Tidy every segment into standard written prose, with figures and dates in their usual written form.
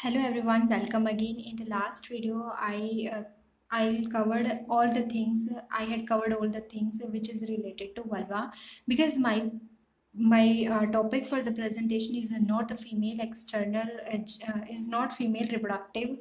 Hello everyone, welcome again. In the last video, I covered all the things. I had covered all the things which is related to vulva because my topic for the presentation is not the female external is not female reproductive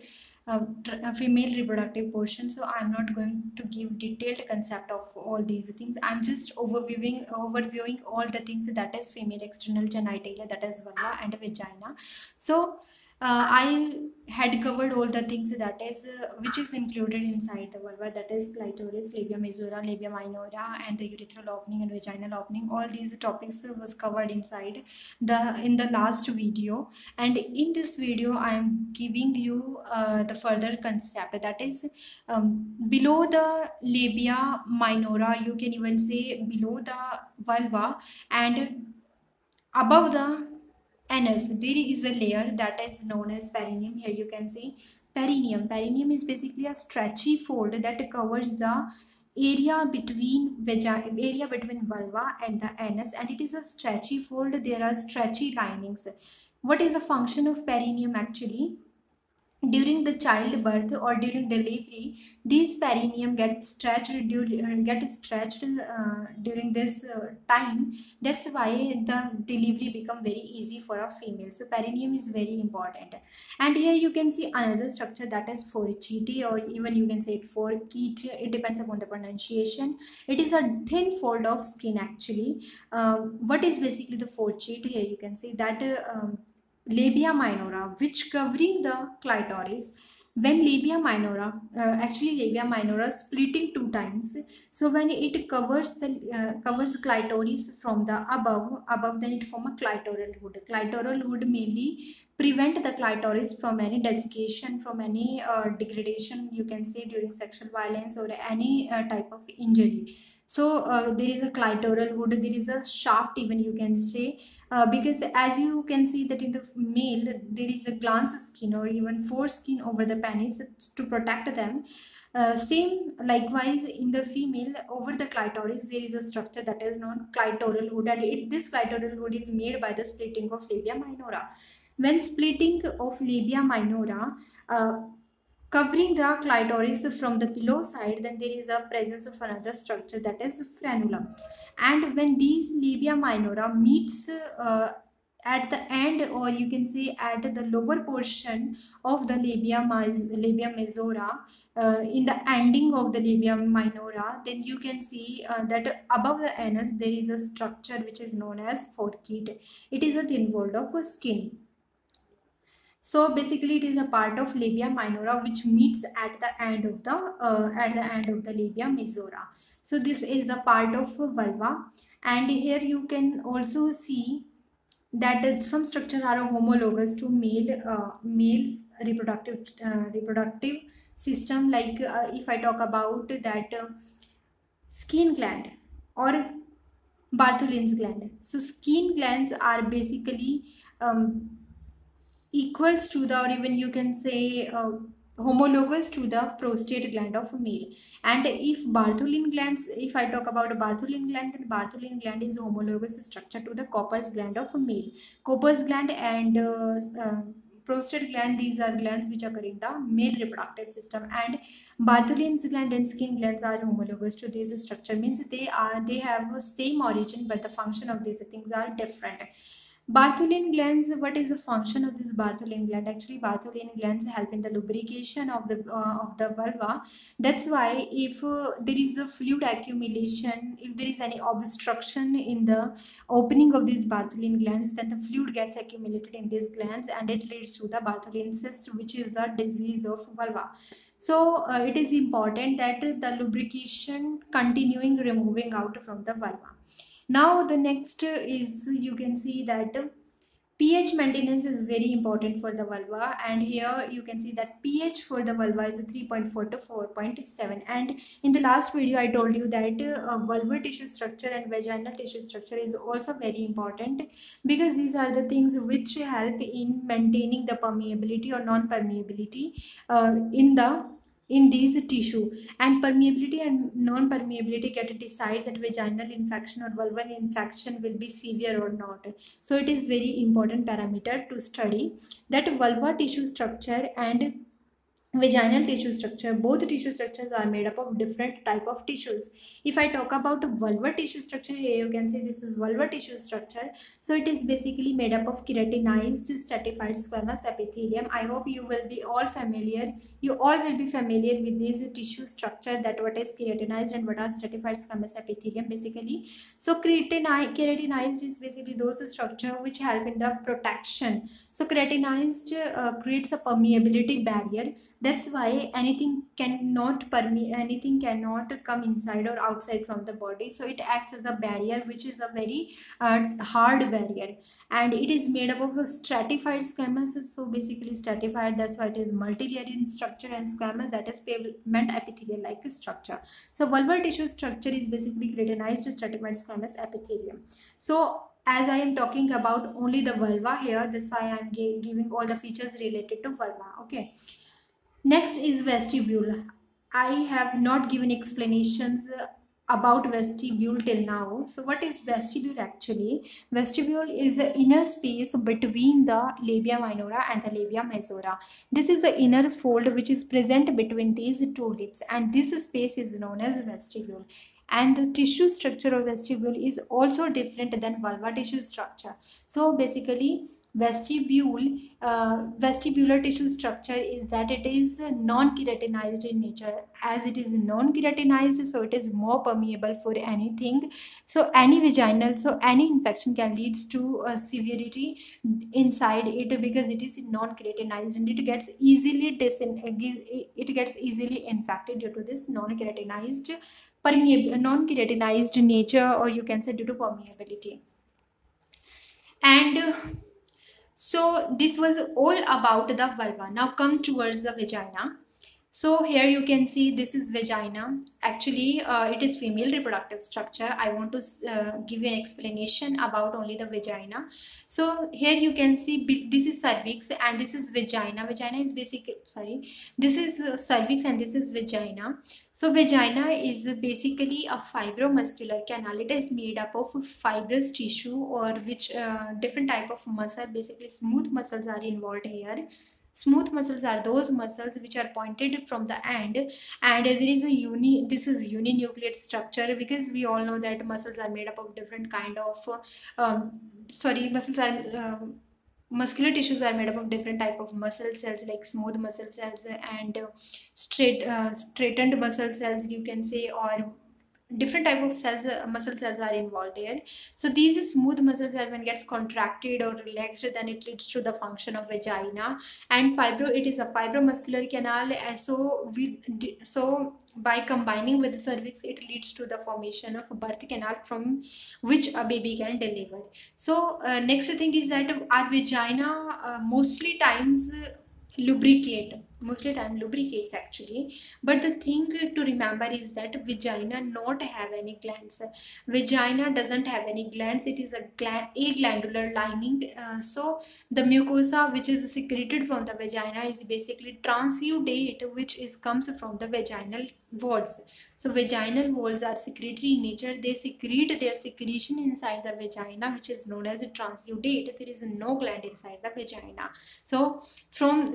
female reproductive portion. So I'm not going to give detailed concept of all these things. I'm just overviewing all the things that is female external genitalia, that is vulva and vagina. So I had covered all the things that is which is included inside the vulva, that is clitoris, labia majora, labia minora, and the urethral opening and vaginal opening. All these topics was covered inside in the last video, and in this video I am giving you the further concept, that is below the labia minora. You can even say below the vulva and above the anus, there is a layer that is known as perineum. Here you can see perineum. Perineum is basically a stretchy fold that covers the area between vulva and the anus, and it is a stretchy fold. There are stretchy linings. What is the function of perineum actually? During the childbirth or during delivery, these perineum get stretched during this time. That's why the delivery become very easy for a female. So perineum is very important. And here you can see another structure, that is forechete, or even you can say it forecheet. It depends upon the pronunciation. It is a thin fold of skin actually. What is basically the forechete? Here you can see that labia minora, which covering the clitoris. When labia minora splitting two times, so when it covers clitoris from the above, then it form a clitoral hood. Clitoral hood mainly prevent the clitoris from any desiccation, from any degradation, you can say, during sexual violence or any type of injury. So there is a clitoral hood, there is a shaft, even you can say, because as you can see that in the male there is a glans skin or even foreskin over the penis to protect them. Same likewise in the female, over the clitoris there is a structure that is known clitoral hood, and this clitoral hood is made by the splitting of labia minora. When splitting of labia minora covering the clitoris from the below side, then there is a presence of another structure, that is frenulum. And when these labia minora meets at the end, or you can say at the lower portion of the labia majora, in the ending of the labia minora, then you can see that above the anus there is a structure which is known as forecheete. It is a thin fold of skin. So basically, it is a part of labia minora which meets at the end of the labia majora. So this is the part of vulva, and here you can also see that some structures are homologous to male reproductive system. Like if I talk about that skin gland or Bartholin's gland. So skin glands are basically equals to the, or even you can say homologous to the prostate gland of a male. And if Bartholin glands, if I talk about a Bartholin gland, then Bartholin gland is homologous structure to the Cooper's gland of a male. Cooper's gland and prostate gland, these are glands which occur in the male reproductive system, and Bartholin's gland and skin glands are homologous to this structure, means they have the same origin, but the function of these things are different. Bartholin glands, what is the function of this Bartholin gland? Actually, Bartholin glands help in the lubrication of the vulva. That's why if there is a fluid accumulation, if there is any obstruction in the opening of these Bartholin glands, then the fluid gets accumulated in these glands and it leads to the Bartholin cyst, which is the disease of vulva. So it is important that the lubrication continuing removing out from the vulva. Now the next is, you can see that pH maintenance is very important for the vulva, and here you can see that pH for the vulva is 3.4 to 4.7. And in the last video I told you that vulvar tissue structure and vaginal tissue structure is also very important, because these are the things which help in maintaining the permeability or non-permeability in the in these tissue, and permeability and non-permeability get to decide that vaginal infection or vulval infection will be severe or not. So it is very important parameter to study that vulva tissue structure and vaginal tissue structure. Both tissue structures are made up of different type of tissues. If I talk about vulvar tissue structure, here you can see this is vulvar tissue structure. So it is basically made up of keratinized stratified squamous epithelium. I hope you will be all familiar, you all will be familiar with this tissue structure, that what is keratinized and what are stratified squamous epithelium basically. So keratinized is basically those structure which help in the protection. So keratinized creates a permeability barrier. That's why anything cannot come inside or outside from the body. So it acts as a barrier, which is a very hard barrier, and it is made up of a stratified squamous. So basically stratified, that's why it is multi-layered in structure, and squamous, that is pavement epithelial like structure. So vulvar tissue structure is basically keratinized stratified squamous epithelium. So as I am talking about only the vulva here, that's why I am giving all the features related to vulva. Okay. Next is vestibule. I have not given explanations about vestibule till now. So what is vestibule actually? Vestibule is the inner space between the labia minora and the labia majora. This is the inner fold which is present between these two lips, and this space is known as vestibule. And the tissue structure of vestibule is also different than vulva tissue structure. So basically vestibular tissue structure is that it is non-keratinized in nature. As it is non-keratinized, so it is more permeable for anything. So any infection can lead to severity inside it, because it is non-keratinized, and it gets easily infected due to this non-keratinized nature, or you can say due to permeability. And so this was all about the vulva. Now come towards the vagina. So here you can see this is vagina. Actually, it is female reproductive structure. I want to give you an explanation about only the vagina. So here you can see this is cervix and this is vagina. Vagina is this is cervix and this is vagina. So vagina is basically a fibromuscular canal. It is made up of fibrous tissue, or which different type of muscle. Basically smooth muscles are involved here. Smooth muscles are those muscles which are pointed from the end, and there is this is uninucleate structure, because we all know that muscles are made up of different kind of muscular tissues are made up of different type of muscle cells, like smooth muscle cells and straightened muscle cells, you can say, or different type of cells, muscle cells are involved there. So these smooth muscles, when gets contracted or relaxed, then it leads to the function of vagina. And it is a fibromuscular canal, and so by combining with the cervix, it leads to the formation of a birth canal from which a baby can deliver. So next thing is that our vagina mostly times lubricates actually, but the thing to remember is that vagina not have any glands. Vagina doesn't have any glands. It is a glandular lining. So the mucosa which is secreted from the vagina is basically transudate, which comes from the vaginal walls. So vaginal walls are secretory in nature. They secrete their secretion inside the vagina, which is known as a transudate. There is no gland inside the vagina. So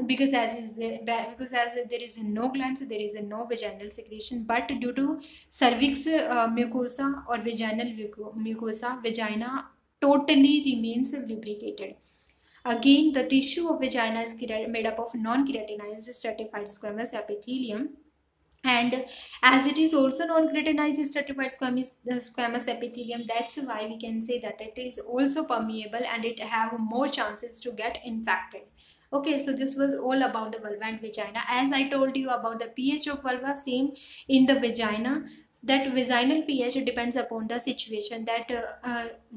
because as there is no gland, so there is no vaginal secretion. But due to cervix mucosa or vaginal mucosa, vagina totally remains lubricated. Again, the tissue of vagina is made up of non-keratinized stratified squamous epithelium. And as it is also non-keratinized stratified squamous epithelium, that's why we can say that it is also permeable and it have more chances to get infected. Okay, so this was all about the vulva and vagina. As I told you about the pH of vulva, same in the vagina. That vaginal pH depends upon the situation, that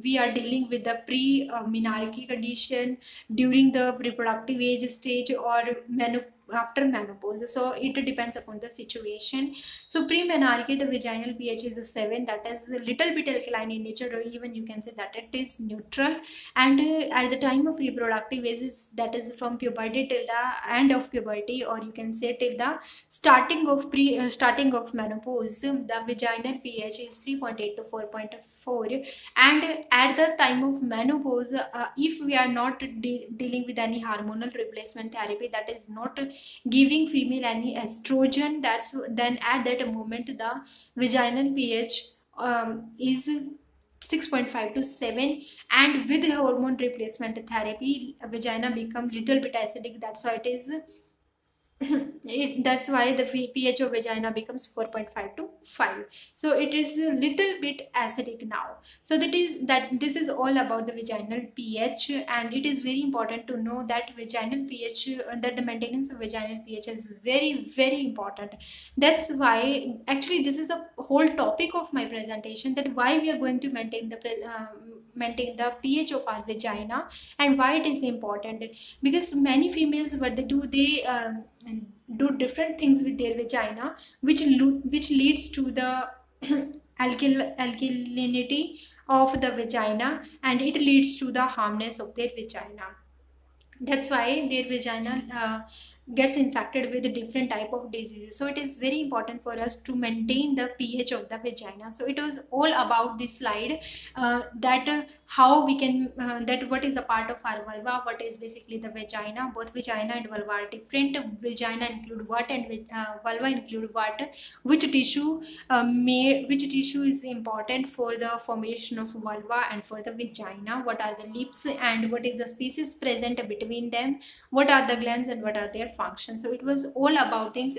we are dealing with the pre-menarche condition, during the reproductive age stage, or after menopause. So it depends upon the situation. So pre-menarche, the vaginal pH is a 7, that is a little bit alkaline in nature, or even you can say that it is neutral. And at the time of reproductive ages, that is from puberty till the end of puberty, or you can say till the starting of menopause, the vaginal pH is 3.8 to 4.4. And at the time of menopause, if we are not dealing with any hormonal replacement therapy, that is not giving female any estrogen, that's then at that moment the vaginal pH is 6.5 to 7. And with hormone replacement therapy, vagina become little bit acidic, that's why it is that's why the pH of vagina becomes 4.5 to 5. So it is a little bit acidic now. So this is all about the vaginal pH, and it is very important to know that vaginal pH, that the maintenance of vaginal pH is very, very important. That's why actually this is a whole topic of my presentation, that why we are going to maintain the pH of our vagina, and why it is important. Because many females, what they do, they do different things with their vagina, which leads to the alkalinity of the vagina, and it leads to the harmness of their vagina. That's why their vagina gets infected with a different type of diseases. So it is very important for us to maintain the pH of the vagina. So it was all about this slide, that how we can that what is a part of our vulva, what is basically the vagina. Both vagina and vulva are different. Vagina include what, and vulva include what, which tissue is important for the formation of vulva and for the vagina, what are the lips, and what is the species present between them, what are the glands, and what are their functions. So it was all about things.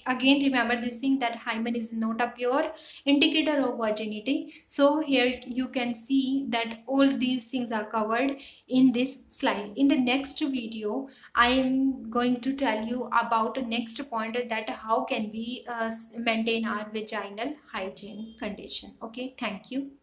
Again, remember this thing, that hymen is not a pure indicator of virginity. So here you can see that all these things are covered in this slide. In the next video, I am going to tell you about the next point, that how can we maintain our vaginal hygiene condition. Okay, thank you.